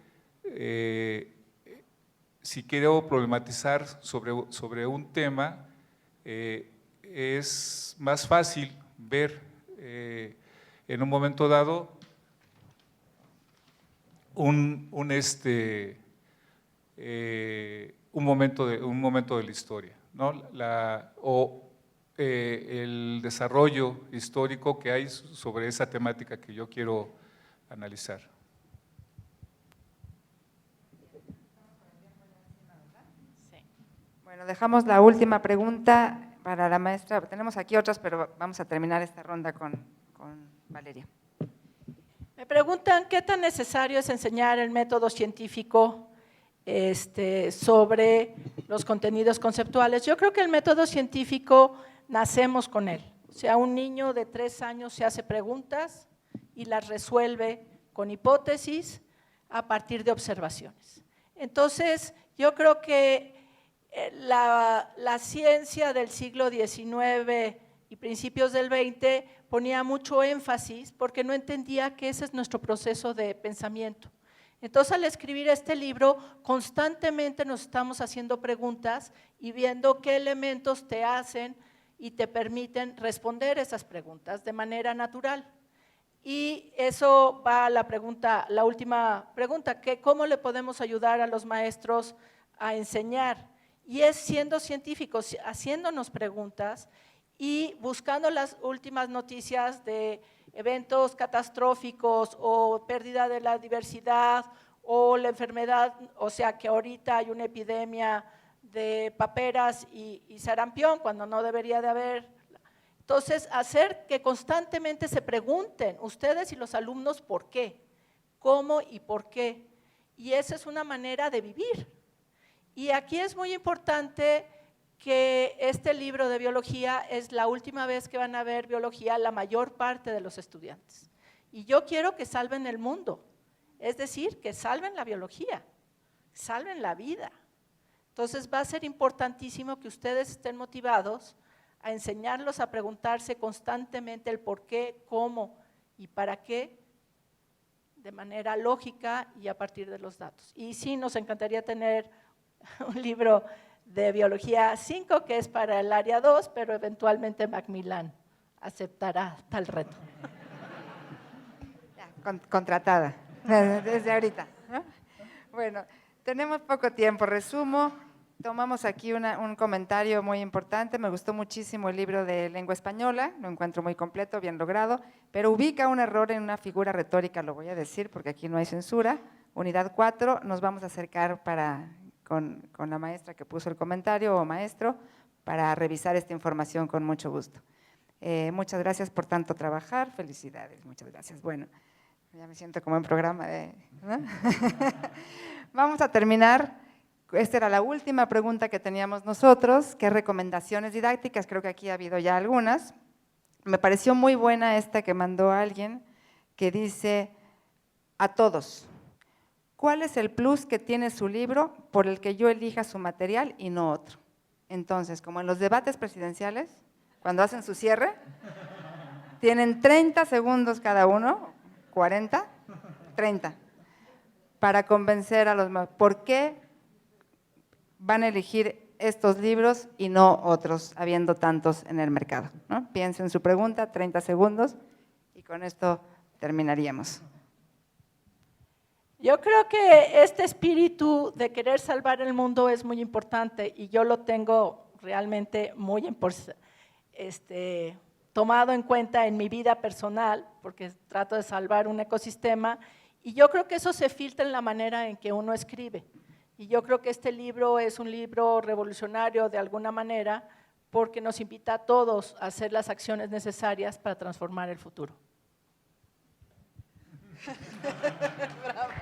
si quiero problematizar sobre un tema, es más fácil ver en un momento dado un momento de la historia, ¿no? El desarrollo histórico que hay sobre esa temática que yo quiero analizar. Sí. Bueno, dejamos la última pregunta para la maestra. Tenemos aquí otras, pero vamos a terminar esta ronda con Valeria. Me preguntan qué tan necesario es enseñar el método científico sobre los contenidos conceptuales. Yo creo que el método científico nacemos con él. O sea, un niño de 3 años se hace preguntas y las resuelve con hipótesis a partir de observaciones. Entonces, yo creo que la ciencia del siglo XIX y principios del XX ponía mucho énfasis porque no entendía que ese es nuestro proceso de pensamiento. Entonces, al escribir este libro, constantemente nos estamos haciendo preguntas y viendo qué elementos te hacen y te permiten responder esas preguntas de manera natural. Y eso va a la última pregunta, que ¿cómo le podemos ayudar a los maestros a enseñar? Y es siendo científicos, haciéndonos preguntas y buscando las últimas noticias de eventos catastróficos o pérdida de la diversidad o la enfermedad, o sea que ahorita hay una epidemia de paperas y sarampión cuando no debería de haber. Entonces, hacer que constantemente se pregunten ustedes y los alumnos por qué, cómo y por qué. Y esa es una manera de vivir. Y aquí es muy importante que este libro de biología es la última vez que van a ver biología la mayor parte de los estudiantes. Y yo quiero que salven el mundo, es decir, que salven la biología, salven la vida. Entonces va a ser importantísimo que ustedes estén motivados a enseñarlos a preguntarse constantemente el por qué, cómo y para qué, de manera lógica y a partir de los datos. Y sí, nos encantaría tener un libro de biología 5 que es para el área 2, pero eventualmente Macmillan aceptará tal reto. Ya, contratada, desde ahorita, ¿no? Bueno, tenemos poco tiempo, resumo. Tomamos aquí un comentario muy importante, me gustó muchísimo el libro de lengua española, lo encuentro muy completo, bien logrado, pero ubica un error en una figura retórica, lo voy a decir porque aquí no hay censura. Unidad 4, nos vamos a acercar con la maestra que puso el comentario o maestro para revisar esta información con mucho gusto. Muchas gracias por tanto trabajar, felicidades, muchas gracias. Bueno, ya me siento como en programa ¿no? Vamos a terminar. Esta era la última pregunta que teníamos nosotros, ¿qué recomendaciones didácticas? Creo que aquí ha habido ya algunas. Me pareció muy buena esta que mandó alguien que dice a todos, ¿cuál es el plus que tiene su libro por el que yo elija su material y no otro? Entonces, como en los debates presidenciales, cuando hacen su cierre, tienen 30 segundos cada uno, 40, 30, para convencer a los más. ¿Por qué van a elegir estos libros y no otros, habiendo tantos en el mercado? ¿No? Piensen su pregunta, 30 segundos, y con esto terminaríamos. Yo creo que este espíritu de querer salvar el mundo es muy importante y yo lo tengo realmente muy tomado en cuenta en mi vida personal, porque trato de salvar un ecosistema, y yo creo que eso se filtra en la manera en que uno escribe. Y yo creo que este libro es un libro revolucionario de alguna manera, porque nos invita a todos a hacer las acciones necesarias para transformar el futuro. Bravo.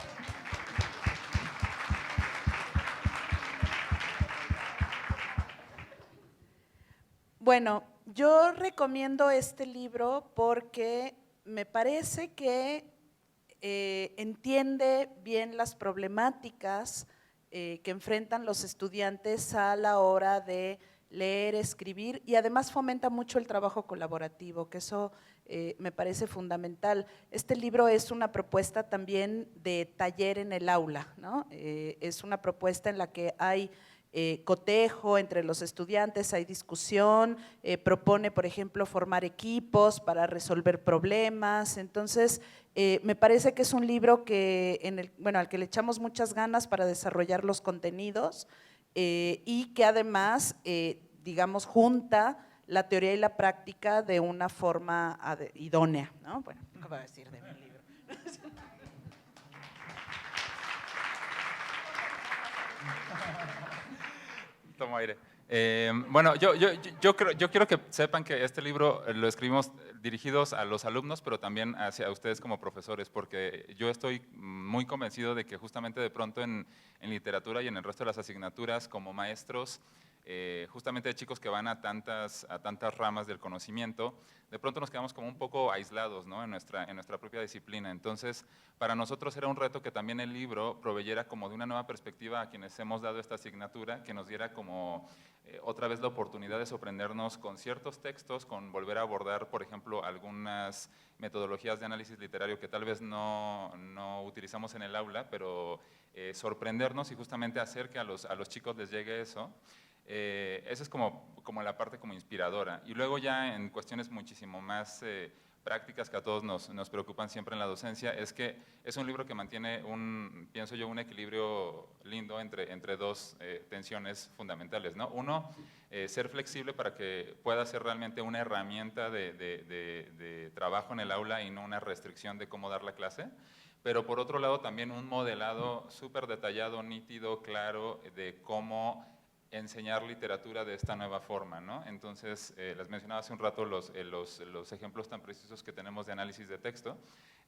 Bueno, yo recomiendo este libro porque me parece que entiende bien las problemáticas que enfrentan los estudiantes a la hora de leer, escribir, y además fomenta mucho el trabajo colaborativo, que eso me parece fundamental. Este libro es una propuesta también de taller en el aula, ¿no? Es una propuesta en la que hay cotejo entre los estudiantes, hay discusión, propone, por ejemplo, formar equipos para resolver problemas. Entonces, me parece que es un libro que al que le echamos muchas ganas para desarrollar los contenidos y que además, digamos, junta la teoría y la práctica de una forma idónea, ¿no? Bueno, ¿qué voy a decir de mi libro? Tomo aire. Bueno, yo quiero que sepan que este libro lo escribimos dirigidos a los alumnos, pero también hacia ustedes como profesores, porque yo estoy muy convencido de que justamente de pronto en literatura y en el resto de las asignaturas como maestros, justamente de chicos que van a tantas ramas del conocimiento, de pronto nos quedamos como un poco aislados, ¿no? en nuestra propia disciplina. Entonces, para nosotros era un reto que también el libro proveyera como de una nueva perspectiva a quienes hemos dado esta asignatura, que nos diera como otra vez la oportunidad de sorprendernos con ciertos textos, con volver a abordar, por ejemplo, algunas metodologías de análisis literario que tal vez no utilizamos en el aula, pero sorprendernos y justamente hacer que a los chicos les llegue eso. Esa es como la parte como inspiradora. Y luego ya en cuestiones muchísimo más prácticas que a todos nos preocupan siempre en la docencia, es que es un libro que mantiene pienso yo, un equilibrio lindo entre dos tensiones fundamentales, ¿no? Uno, ser flexible para que pueda ser realmente una herramienta de trabajo en el aula y no una restricción de cómo dar la clase. Pero por otro lado también un modelado súper detallado, nítido, claro, de cómo enseñar literatura de esta nueva forma, ¿no? Entonces, les mencionaba hace un rato los ejemplos tan precisos que tenemos de análisis de texto,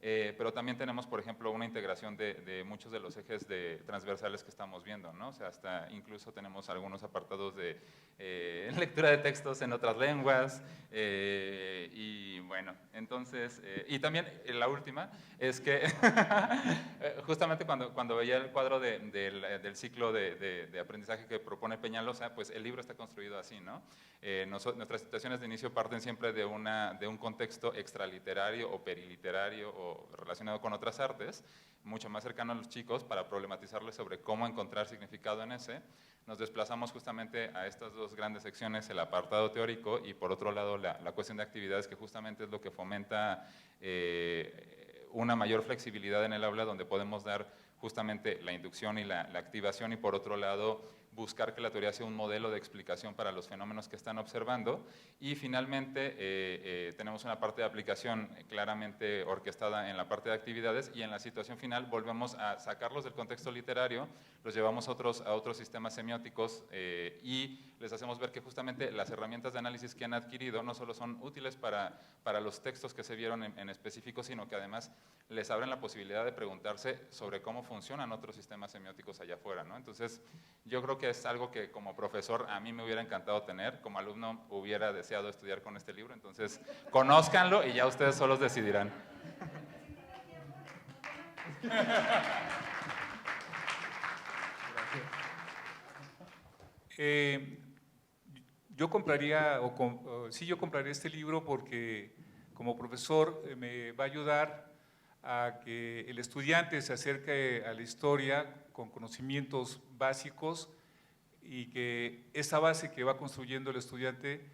pero también tenemos, por ejemplo, una integración de muchos de los ejes transversales que estamos viendo, ¿no? O sea, hasta incluso tenemos algunos apartados de lectura de textos en otras lenguas, y bueno, entonces, y también la última es que justamente cuando veía el cuadro del ciclo de aprendizaje que propone Peñalosa, pues el libro está construido así, ¿no? Nuestras situaciones de inicio parten siempre de un contexto extraliterario o periliterario o relacionado con otras artes, mucho más cercano a los chicos para problematizarles sobre cómo encontrar significado en ese. Nos desplazamos justamente a estas dos grandes secciones, el apartado teórico y por otro lado la cuestión de actividades, que justamente es lo que fomenta una mayor flexibilidad en el aula, donde podemos dar justamente la inducción y la activación, y por otro lado buscar que la teoría sea un modelo de explicación para los fenómenos que están observando. Y finalmente tenemos una parte de aplicación claramente orquestada en la parte de actividades, y en la situación final volvemos a sacarlos del contexto literario, los llevamos a otros sistemas semióticos y les hacemos ver que justamente las herramientas de análisis que han adquirido no solo son útiles para los textos que se vieron en específico, sino que además les abren la posibilidad de preguntarse sobre cómo funcionan otros sistemas semióticos allá afuera, ¿no? Entonces, yo creo que es algo que como profesor a mí me hubiera encantado tener, como alumno hubiera deseado estudiar con este libro, entonces conózcanlo y ya ustedes solos decidirán. Yo compraría, yo compraría este libro porque como profesor me va a ayudar a que el estudiante se acerque a la historia con conocimientos básicos, y que esa base que va construyendo el estudiante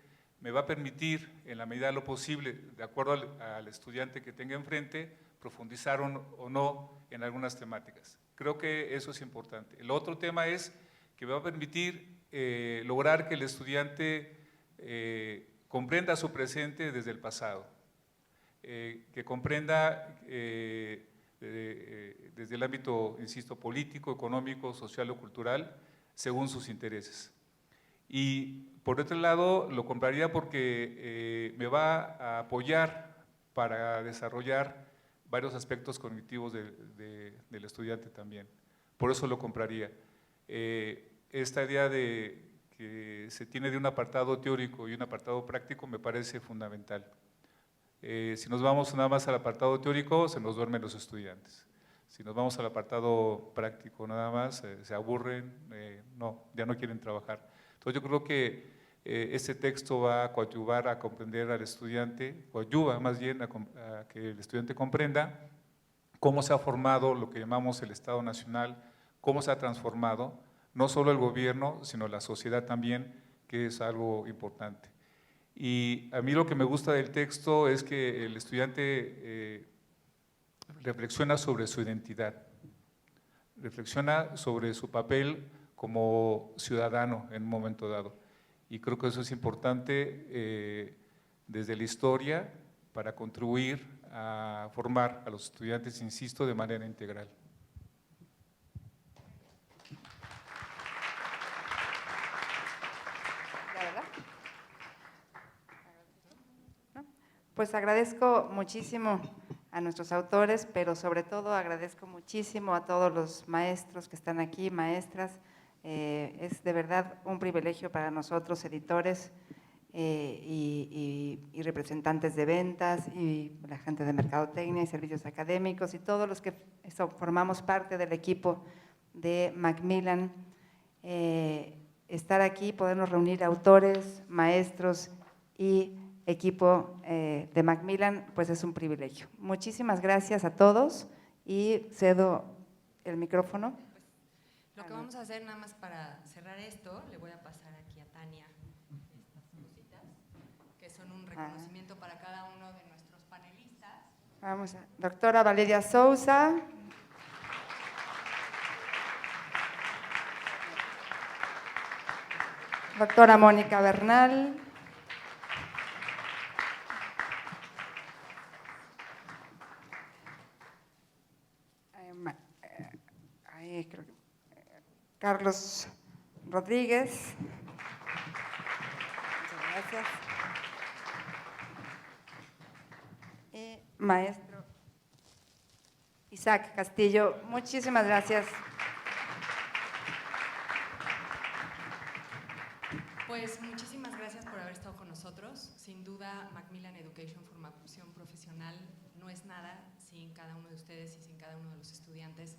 me va a permitir, en la medida de lo posible, de acuerdo al estudiante que tenga enfrente, profundizar o no en algunas temáticas. Creo que eso es importante. El otro tema es que me va a permitir lograr que el estudiante comprenda su presente desde el pasado, que comprenda desde el ámbito, insisto, político, económico, social o cultural, según sus intereses. Y por otro lado, lo compraría porque me va a apoyar para desarrollar varios aspectos cognitivos del estudiante también. Por eso lo compraría. Esta idea de que se tiene de un apartado teórico y un apartado práctico me parece fundamental. Si nos vamos nada más al apartado teórico, se nos duermen los estudiantes. Si nos vamos al apartado práctico nada más, se aburren, ya no quieren trabajar. Entonces yo creo que este texto va a coadyuvar a comprender al estudiante, coadyuva más bien a que el estudiante comprenda cómo se ha formado lo que llamamos el Estado Nacional, cómo se ha transformado, no solo el gobierno, sino la sociedad también, que es algo importante. Y a mí lo que me gusta del texto es que el estudiante reflexiona sobre su identidad, reflexiona sobre su papel como ciudadano en un momento dado. Y creo que eso es importante desde la historia para contribuir a formar a los estudiantes, insisto, de manera integral. pues agradezco muchísimo a nuestros autores, pero sobre todo agradezco muchísimo a todos los maestros que están aquí, maestras. Es de verdad un privilegio para nosotros, editores y representantes de ventas y la gente de mercadotecnia y servicios académicos y todos los que formamos parte del equipo de Macmillan, estar aquí, podernos reunir autores, maestros y equipo de Macmillan, pues es un privilegio. Muchísimas gracias a todos y cedo el micrófono. Lo que vamos a hacer, nada más para cerrar esto, le voy a pasar aquí a Tania estas cositas, que son un reconocimiento para cada uno de nuestros panelistas. Vamos a, doctora Valeria Sousa. Doctora Mónica Bernal. Ahí creo que Carlos Rodríguez. Muchas gracias. Y maestro Isaac Castillo, muchísimas gracias. Pues muchísimas gracias por haber estado con nosotros. Sin duda, Macmillan Education, formación profesional, no es nada sin cada uno de ustedes y sin cada uno de los estudiantes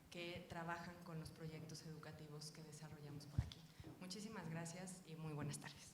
que trabajan con los proyectos educativos que desarrollamos por aquí. Muchísimas gracias y muy buenas tardes.